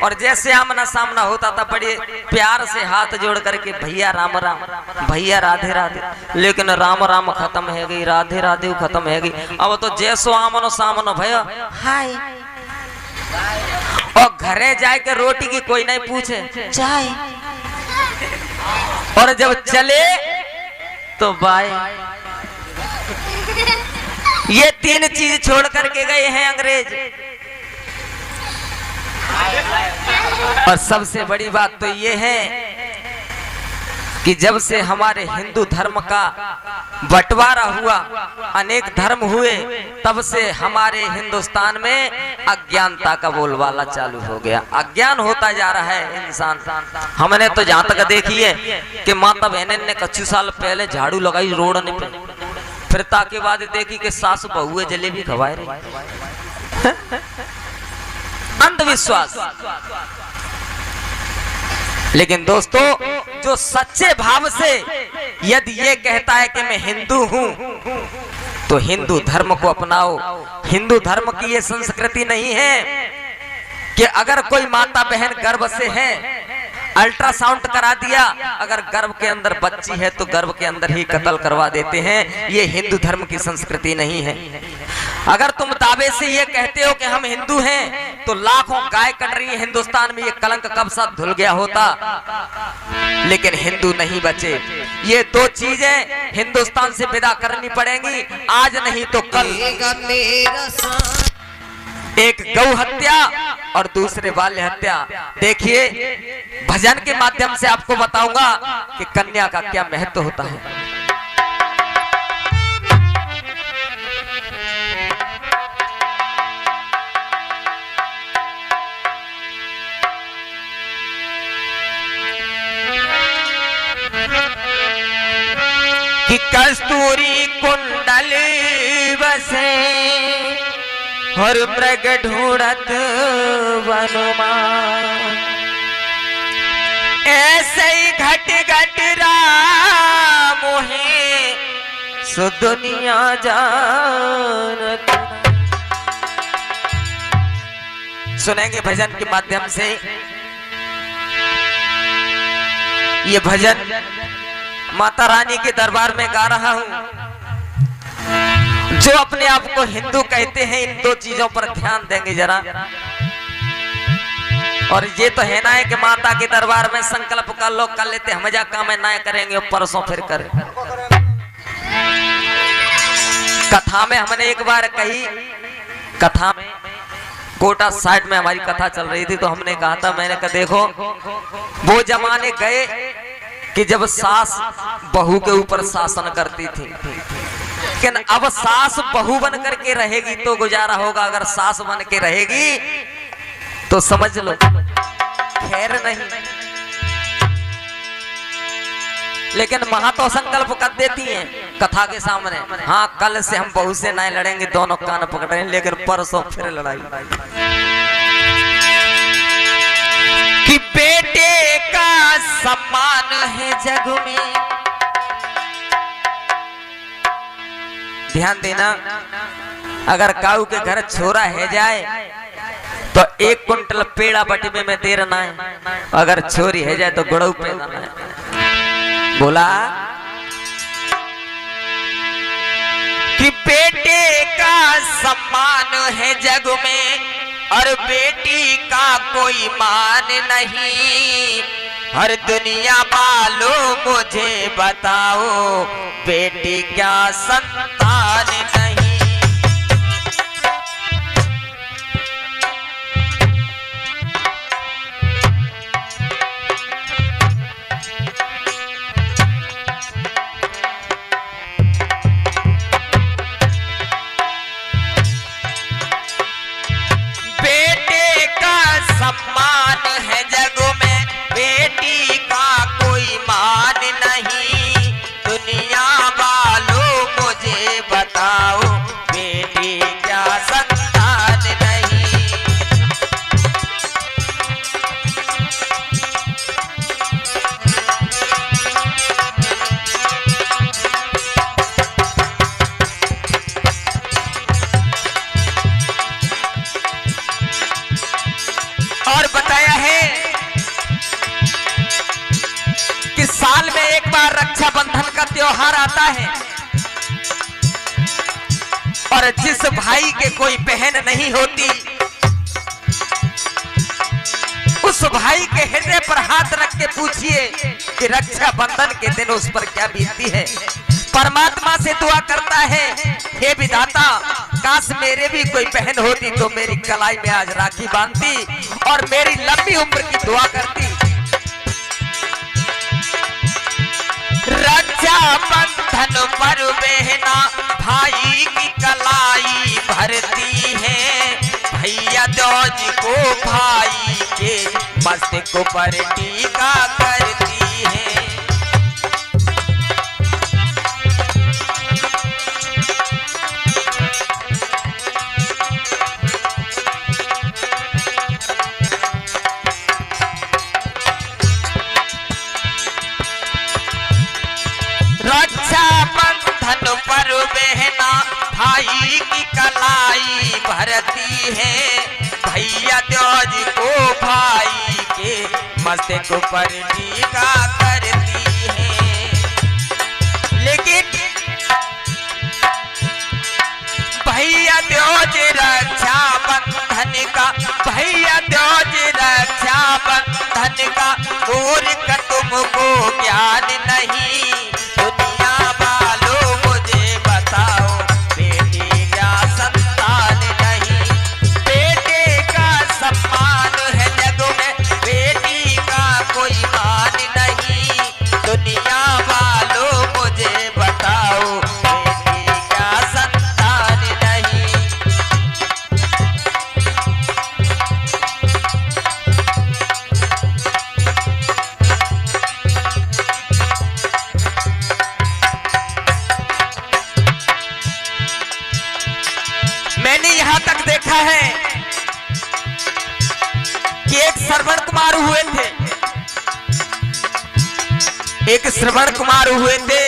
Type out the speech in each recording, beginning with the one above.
और जैसे आमना सामना होता था बड़े प्यार से हाथ जोड़ करके भैया राम राम, भैया राधे राधे, लेकिन राम राम खत्म है गई, राधे राधे खत्म है गई। अब तो जैसो आमनो सामनो भैया हाय, और घरे जाए के रोटी की कोई नहीं पूछे चाय, और जब चले तो बाय। ये तीन चीज छोड़ करके गए हैं अंग्रेज। और सबसे बड़ी बात तो ये है कि जब से हमारे हिंदू धर्म का बंटवारा हुआ, अनेक धर्म हुए, तब से हमारे हिंदुस्तान में अज्ञानता का बोलबाला चालू हो गया। अज्ञान होता जा रहा है इंसान। हमने तो जहां तक देखी है कि माता बहन ने कुछ साल पहले झाड़ू लगाई रोड पे, फिर ताके बाद देखी कि सासू बहुए जलेबी खवाए रही। अंधविश्वास। लेकिन दोस्तों, जो सच्चे भाव से यदि ये कहता है कि मैं हिंदू हूं, तो हिंदू धर्म को अपनाओ। हिंदू धर्म की ये संस्कृति नहीं है कि अगर कोई माता बहन गर्भ से है, अल्ट्रासाउंड करा दिया, अगर गर्भ के अंदर बच्ची है तो गर्भ के अंदर ही कत्ल करवा देते हैं। ये हिंदू धर्म की संस्कृति नहीं है। अगर तुम दावे से ये कहते हो कि हम हिंदू हैं, तो लाखों गाय कट रही है हिंदुस्तान में, ये कलंक कब सा धुल गया होता, लेकिन हिंदू नहीं बचे। ये दो चीजें हिंदुस्तान से विदा करनी पड़ेंगी, आज नहीं तो कल। एक गौ हत्या और दूसरे बाल्य हत्या। देखिए, भजन के माध्यम से आपको बताऊंगा कि कन्या का क्या महत्व होता है। कि कस्तूरी कुंडल बसे और मृग ढूंढत वनुमान, ऐसे ही घट घट राम है सो दुनिया जानत। सुनेंगे भजन के माध्यम से। ये भजन माता रानी के दरबार में गा रहा हूं। जो अपने आप को हिंदू कहते हैं, इन दो चीजों पर ध्यान देंगे जरा। और ये तो है ना है कि माता के दरबार में संकल्प कर लो, कर लेते हम जा काम है ना करेंगे, परसों फिर करें। कथा में हमने एक बार कही, कथा में कोटा साइड में हमारी कथा चल रही थी, तो हमने कहा था, मैंने कहा देखो वो जमाने गए कि जब सास बहू के ऊपर शासन करती थी, लेकिन अब सास बहू बन करके रहेगी तो गुजारा होगा, अगर सास बन के रहेगी तो समझ लो खैर नहीं। लेकिन महा तो संकल्प कर देती हैं कथा के सामने, हाँ कल से हम बहू से नहीं लड़ेंगे, दोनों कान पकड़ रहे हैं, लेकिन परसों फिर लड़ाई। कि बेटे का सम्मान है जग में, ध्यान देना, अगर काऊ के घर छोरा है जाए तो 1 कुंटल पेड़ा बटवे में दे रना है, अगर छोरी है जाए तो गुड़ऊ पे देना है। बोला कि बेटे का सम्मान है जग में और बेटी का कोई मान नहीं। हर दुनिया वालों मुझे बताओ, बेटी क्या संतान नहीं। बेटे का सम्मान है जग में, बेटी का कोई मान नहीं। दुनिया वालों मुझे बताओ, त्योहार आता है और जिस भाई के कोई बहन नहीं होती, उस भाई के हृदय पर हाथ रख के पूछिए कि रक्षा बंधन के दिन उस पर क्या बीतती है। परमात्मा से दुआ करता है, हे विधाता, काश मेरे भी कोई बहन होती तो मेरी कलाई में आज राखी बांधती और मेरी लंबी उम्र की दुआ करती। रक्षा बंधन पर बहना भाई की कलाई भरती है, भैया दौज को भाई के मस्तक पर टीका करती है। रक्षा बंधन पर बहना भाई की कलाई भरती है, भैया दौज को भाई के मस्तक पर टीका करती है। लेकिन भैया दौज रक्षा बंधन का, भैया दौज रक्षा बंधन का मूर्ख तुमको ज्ञान नहीं। दुनिया वालों मुझे बताओ, बेटी क्या संतान नहीं। बेटे का सम्मान है जग में, बेटी का कोई मान नहीं। दुनिया वालों मुझे बताओ, बेटी क्या संतान नहीं। मैंने यहां तक देखा है कि एक श्रवण कुमार हुए थे, एक श्रवण कुमार हुए थे।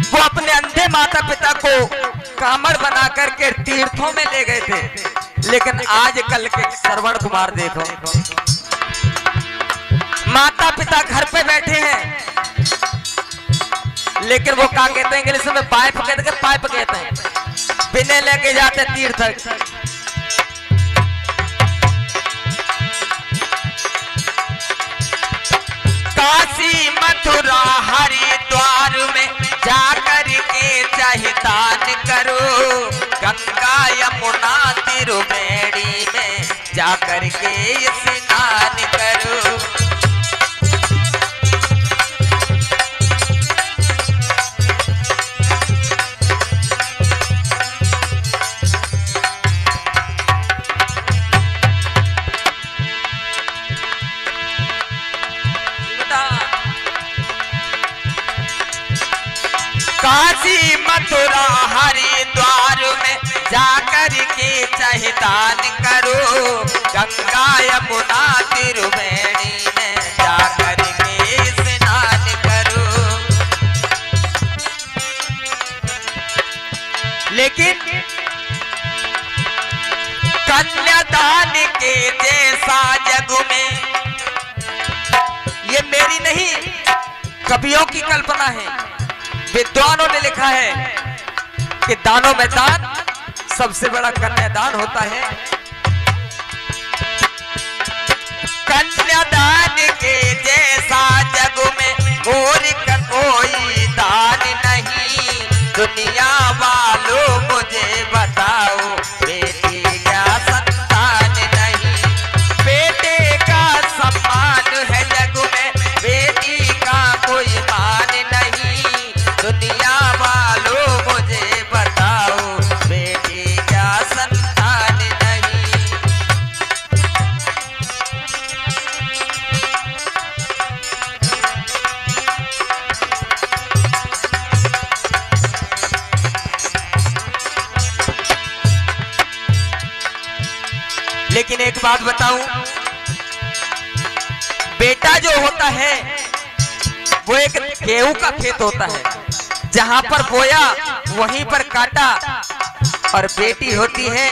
वो अपने अंधे माता पिता को कामड़ बना करके तीर्थों में ले गए थे। लेकिन आजकल के श्रवण कुमार देखो, माता पिता घर पे बैठे हैं, लेकिन वो क्या कहते हैं इंग्लिश में, पाइप कहते हैं, पाइप कहते हैं, बिने लेके जाते तीर्थ। काशी मथुरा हरिद्वार में जाकर के चाहे दान करो, गंगा यमुना त्रिवेणी में जाकर के स्नान करो। काशी मथुरा हरिद्वार में जाकर के चाहे दान करो, गंगा यमुना त्रिवेणी में जाकर के स्नान करो। लेकिन कन्यादान के जैसा जग में, ये मेरी नहीं कवियों की कल्पना है, विद्वानों ने लिखा है कि दानों में दान सबसे बड़ा कन्यादान होता है। कन्यादान के जैसा जग में और का कोई दान नहीं। दुनिया वालों मुझे बताओ, बेटी क्या संतान नहीं। बेटे का सम्मान है जग में, बेटी का कोई मान नहीं। दुनिया वालों मुझे बताओ, बेटी क्या संतान नहीं। लेकिन एक बात बताऊं, बेटा जो होता है वो एक गेहूं का खेत होता है, जहां पर बोया वहीं पर काटा। और बेटी होती है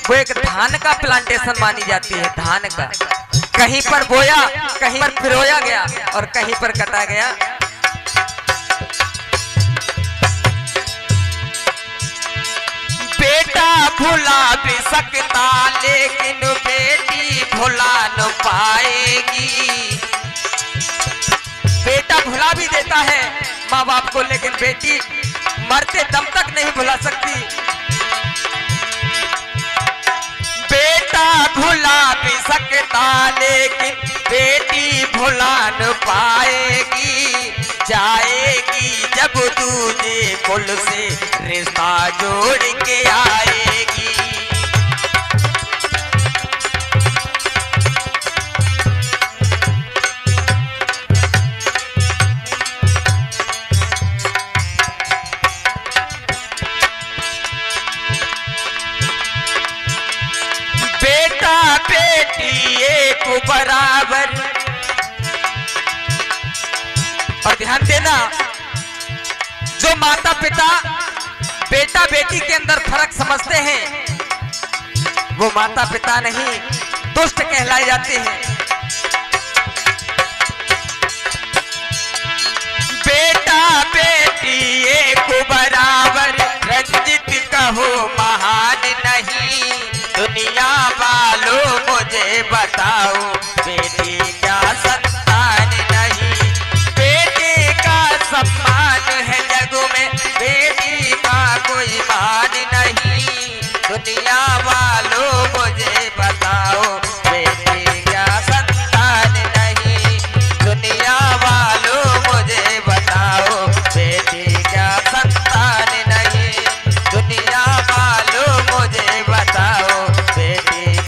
वो एक धान का प्लांटेशन मानी जाती है, धान का। कहीं पर बोया, कहीं पर पिरोया गया और कहीं पर कटा गया। भुला भी सकता लेकिन बेटी भुला न पाएगी। बेटा भुला भी देता है माँ बाप को, लेकिन बेटी मरते दम तक नहीं भुला सकती। बेटा भुला भी सकता लेकिन बेटी भुला न पाएगी। जाएगी जब तुझे कुल से रिश्ता जोड़ के आएगी। बेटा बेटी एक बराबर। और ध्यान देना, जो माता पिता बेटा बेटी के अंदर फर्क समझते हैं वो माता पिता नहीं, दुष्ट कहलाए जाते हैं।